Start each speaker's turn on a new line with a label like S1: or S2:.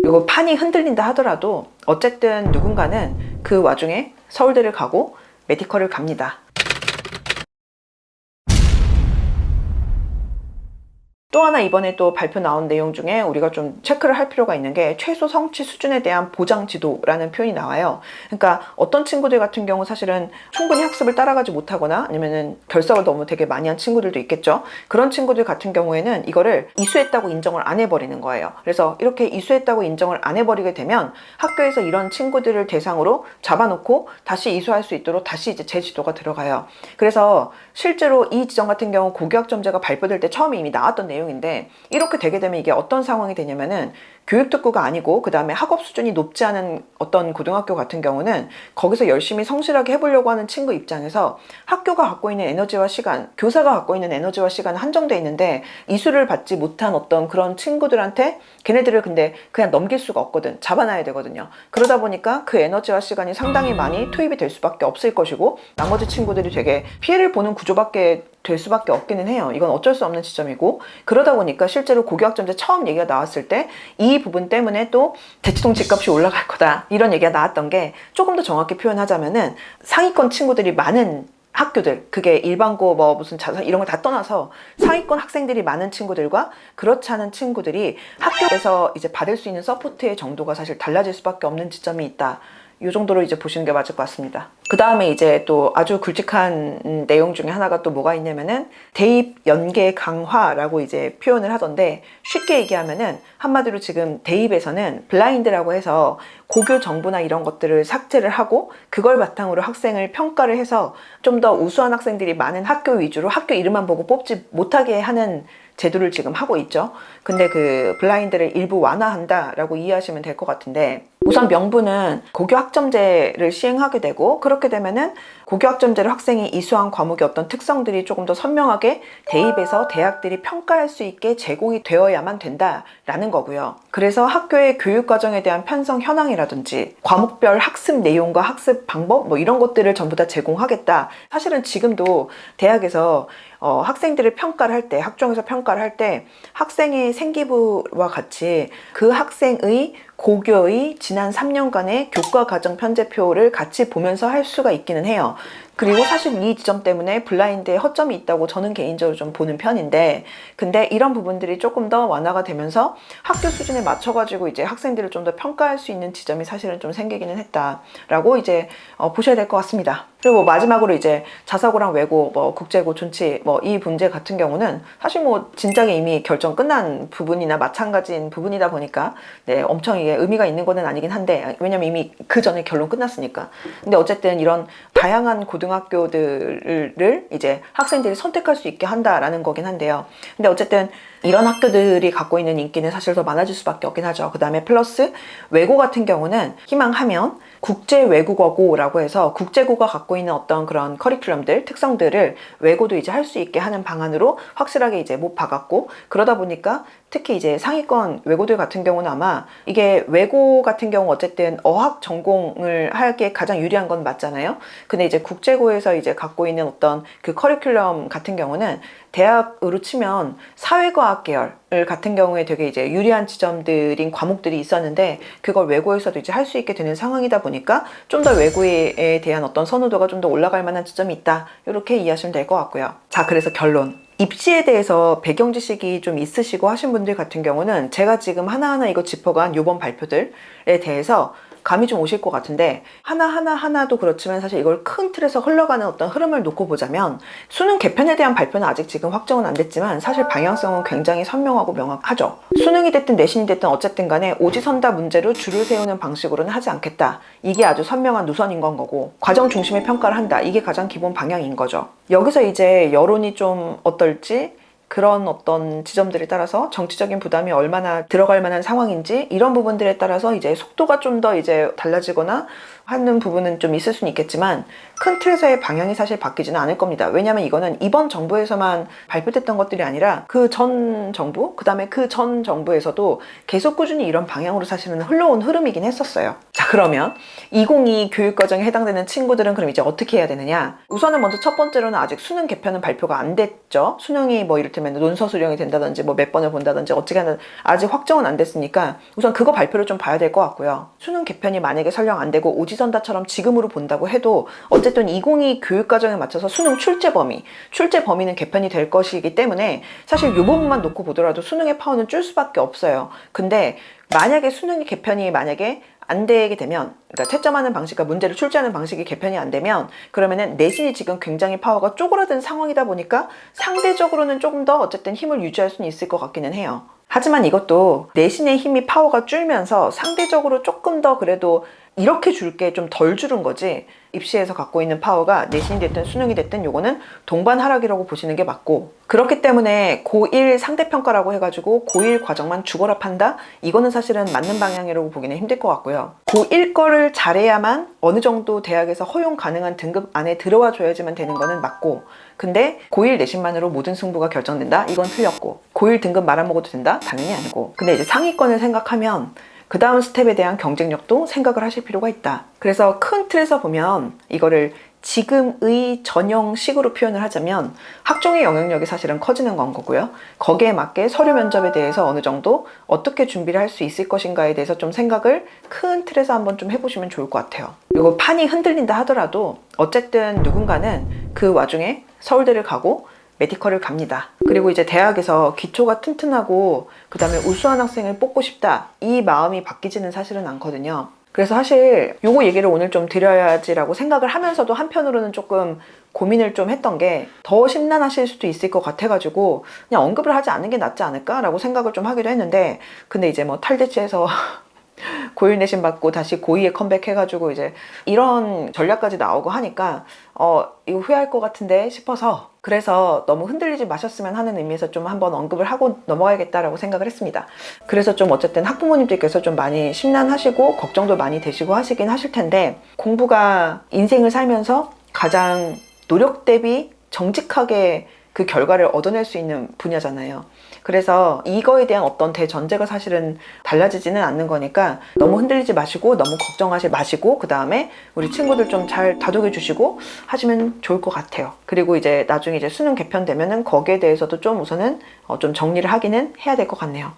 S1: 이거 판이 흔들린다 하더라도 어쨌든 누군가는 그 와중에 서울대를 가고 메디컬을 갑니다. 또 하나 이번에 또 발표 나온 내용 중에 우리가 좀 체크를 할 필요가 있는 게 최소 성취 수준에 대한 보장 지도라는 표현이 나와요. 그러니까 어떤 친구들 같은 경우 사실은 충분히 학습을 따라가지 못하거나 아니면은 결석을 너무 되게 많이 한 친구들도 있겠죠. 그런 친구들 같은 경우에는 이거를 이수했다고 인정을 안 해버리는 거예요. 그래서 이렇게 이수했다고 인정을 안 해버리게 되면 학교에서 이런 친구들을 대상으로 잡아놓고 다시 이수할 수 있도록 다시 이제 재지도가 들어가요. 그래서 실제로 이 지점 같은 경우 고교학점제가 발표될 때 처음에 이미 나왔던 내용인데 이렇게 되게 되면 이게 어떤 상황이 되냐면은 교육특구가 아니고 그 다음에 학업 수준이 높지 않은 어떤 고등학교 같은 경우는 거기서 열심히 성실하게 해보려고 하는 친구 입장에서 학교가 갖고 있는 에너지와 시간, 교사가 갖고 있는 에너지와 시간은 한정돼 있는데 이수를 받지 못한 어떤 그런 친구들한테 걔네들을 근데 그냥 넘길 수가 없거든. 잡아놔야 되거든요. 그러다 보니까 그 에너지와 시간이 상당히 많이 투입이 될 수밖에 없을 것이고 나머지 친구들이 되게 피해를 보는 구조밖에 될 수밖에 없기는 해요. 이건 어쩔 수 없는 지점이고 그러다 보니까 실제로 고교학점제 처음 얘기가 나왔을 때 이 부분 때문에 또 대치동 집값이 올라갈 거다 이런 얘기가 나왔던 게 조금 더 정확히 표현하자면은 상위권 친구들이 많은 학교들, 그게 일반고 뭐 무슨 자사 이런 걸 다 떠나서 상위권 학생들이 많은 친구들과 그렇지 않은 친구들이 학교에서 이제 받을 수 있는 서포트의 정도가 사실 달라질 수밖에 없는 지점이 있다. 이 정도로 이제 보시는 게 맞을 것 같습니다. 그 다음에 이제 또 아주 굵직한 내용 중에 하나가 또 뭐가 있냐면은 대입 연계 강화라고 이제 표현을 하던데 쉽게 얘기하면은 한마디로 지금 대입에서는 블라인드라고 해서 고교 정보나 이런 것들을 삭제를 하고 그걸 바탕으로 학생을 평가를 해서 좀 더 우수한 학생들이 많은 학교 위주로 학교 이름만 보고 뽑지 못하게 하는 제도를 지금 하고 있죠. 근데 그 블라인드를 일부 완화한다라고 이해하시면 될 것 같은데 우선 명분은 고교학점제를 시행하게 되고 그렇게 되면은 고교학점제를 학생이 이수한 과목의 어떤 특성들이 조금 더 선명하게 대입에서 대학들이 평가할 수 있게 제공이 되어야만 된다라는 거고요. 그래서 학교의 교육과정에 대한 편성 현황이라든지 과목별 학습 내용과 학습 방법 뭐 이런 것들을 전부 다 제공하겠다. 사실은 지금도 대학에서 학생들을 평가를 할 때, 학종에서 평가를 할 때 학생의 생기부와 같이 그 학생의 고교의 지난 3년간의 교과 과정 편제표를 같이 보면서 할 수가 있기는 해요. 그리고 사실 이 지점 때문에 블라인드에 허점이 있다고 저는 개인적으로 좀 보는 편인데 근데 이런 부분들이 조금 더 완화가 되면서 학교 수준에 맞춰가지고 이제 학생들을 좀 더 평가할 수 있는 지점이 사실은 좀 생기기는 했다라고 이제 보셔야 될 것 같습니다. 그리고 마지막으로 이제 자사고랑 외고, 뭐 국제고, 존치 뭐 이 문제 같은 경우는 사실 뭐 진작에 이미 결정 끝난 부분이나 마찬가지인 부분이다 보니까 네, 엄청 이게 의미가 있는 거는 아니긴 한데 왜냐면 이미 그 전에 결론 끝났으니까. 근데 어쨌든 이런 다양한 고등학교들을 이제 학생들이 선택할 수 있게 한다라는 거긴 한데요. 근데 어쨌든 이런 학교들이 갖고 있는 인기는 사실 더 많아질 수밖에 없긴 하죠. 그 다음에 플러스 외고 같은 경우는 희망하면 국제외국어고라고 해서 국제고가 갖고 있는 어떤 그런 커리큘럼들, 특성들을 외고도 이제 할 수 있게 하는 방안으로 확실하게 이제 못 박았고 그러다 보니까 특히 이제 상위권 외고들 같은 경우는 아마 이게 외고 같은 경우 어쨌든 어학 전공을 하기에 가장 유리한 건 맞잖아요. 근데 이제 국제고에서 이제 갖고 있는 어떤 그 커리큘럼 같은 경우는 대학으로 치면 사회과학 계열 같은 경우에 되게 이제 유리한 지점들인 과목들이 있었는데 그걸 외고에서도 이제 할 수 있게 되는 상황이다 보니까 좀 더 외고에 대한 어떤 선호도가 좀 더 올라갈 만한 지점이 있다. 이렇게 이해하시면 될 것 같고요. 자, 그래서 결론. 입시에 대해서 배경 지식이 좀 있으시고 하신 분들 같은 경우는 제가 지금 하나하나 이거 짚어간 요번 발표들에 대해서 감이 좀 오실 것 같은데 하나도 그렇지만 사실 이걸 큰 틀에서 흘러가는 어떤 흐름을 놓고 보자면 수능 개편에 대한 발표는 아직 지금 확정은 안 됐지만 사실 방향성은 굉장히 선명하고 명확하죠. 수능이 됐든 내신이 됐든 어쨌든 간에 오지선다 문제로 줄을 세우는 방식으로는 하지 않겠다. 이게 아주 선명한 누선인 건 거고 과정 중심의 평가를 한다. 이게 가장 기본 방향인 거죠. 여기서 이제 여론이 좀 어떨지 그런 어떤 지점들에 따라서 정치적인 부담이 얼마나 들어갈 만한 상황인지 이런 부분들에 따라서 이제 속도가 좀 더 이제 달라지거나 하는 부분은 좀 있을 수는 있겠지만 큰 틀에서의 방향이 사실 바뀌지는 않을 겁니다. 왜냐하면 이거는 이번 정부에서만 발표됐던 것들이 아니라 그 전 정부, 그 다음에 그 전 정부에서도 계속 꾸준히 이런 방향으로 사실은 흘러온 흐름이긴 했었어요. 자, 그러면 2022 교육과정에 해당되는 친구들은 그럼 이제 어떻게 해야 되느냐? 우선은 먼저 첫 번째로는 아직 수능 개편은 발표가 안 됐죠. 수능이 뭐 이를테면 논서 수령이 된다든지 뭐 몇 번을 본다든지 어찌가든 아직 확정은 안 됐으니까 우선 그거 발표를 좀 봐야 될 것 같고요. 수능 개편이 만약에 설령 안 되고 오지선다처럼 지금으로 본다고 해도 어쨌든 2022 교육과정에 맞춰서 수능 출제 범위는 개편이 될 것이기 때문에 사실 이 부분만 놓고 보더라도 수능의 파워는 줄 수밖에 없어요. 근데 만약에 수능이 개편이 만약에 안 되게 되면, 그러니까 채점하는 방식과 문제를 출제하는 방식이 개편이 안 되면 그러면은 내신이 지금 굉장히 파워가 쪼그라든 상황이다 보니까 상대적으로는 조금 더 어쨌든 힘을 유지할 수는 있을 것 같기는 해요. 하지만 이것도 내신의 힘이 파워가 줄면서 상대적으로 조금 더 그래도 이렇게 줄 게 좀 덜 줄은 거지, 입시에서 갖고 있는 파워가 내신이 됐든 수능이 됐든 요거는 동반 하락이라고 보시는 게 맞고, 그렇기 때문에 고1 상대평가라고 해가지고 고1 과정만 죽어라 판다? 이거는 사실은 맞는 방향이라고 보기는 힘들 것 같고요. 고1 거를 잘해야만 어느 정도 대학에서 허용 가능한 등급 안에 들어와 줘야지만 되는 거는 맞고, 근데 고1 내신만으로 모든 승부가 결정된다? 이건 틀렸고, 고1 등급 말아먹어도 된다? 당연히 아니고. 근데 이제 상위권을 생각하면 그 다음 스텝에 대한 경쟁력도 생각을 하실 필요가 있다. 그래서 큰 틀에서 보면 이거를 지금의 전형식으로 표현을 하자면 학종의 영향력이 사실은 커지는 건 거고요. 거기에 맞게 서류 면접에 대해서 어느 정도 어떻게 준비를 할 수 있을 것인가에 대해서 좀 생각을 큰 틀에서 한번 좀 해보시면 좋을 것 같아요. 이거 판이 흔들린다 하더라도 어쨌든 누군가는 그 와중에 서울대를 가고 메디컬을 갑니다. 그리고 이제 대학에서 기초가 튼튼하고 그 다음에 우수한 학생을 뽑고 싶다, 이 마음이 바뀌지는 사실은 않거든요. 그래서 사실 요거 얘기를 오늘 좀 드려야지라고 생각을 하면서도 한편으로는 조금 고민을 좀 했던 게, 더 심란하실 수도 있을 것 같아가지고 그냥 언급을 하지 않는 게 낫지 않을까라고 생각을 좀 하기도 했는데, 근데 이제 뭐 탈대치해서 고1 내신 받고 다시 고2에 컴백해가지고 이제 이런 전략까지 나오고 하니까 이거 후회할 것 같은데 싶어서, 그래서 너무 흔들리지 마셨으면 하는 의미에서 좀 한번 언급을 하고 넘어가야겠다라고 생각을 했습니다. 그래서 좀 어쨌든 학부모님들께서 좀 많이 심란하시고 걱정도 많이 되시고 하시긴 하실 텐데, 공부가 인생을 살면서 가장 노력 대비 정직하게 그 결과를 얻어낼 수 있는 분야잖아요. 그래서 이거에 대한 어떤 대전제가 사실은 달라지지는 않는 거니까 너무 흔들리지 마시고 너무 걱정하지 마시고, 그 다음에 우리 친구들 좀 잘 다독여 주시고 하시면 좋을 것 같아요. 그리고 이제 나중에 이제 수능 개편되면은 거기에 대해서도 좀 우선은 좀 정리를 하기는 해야 될 것 같네요.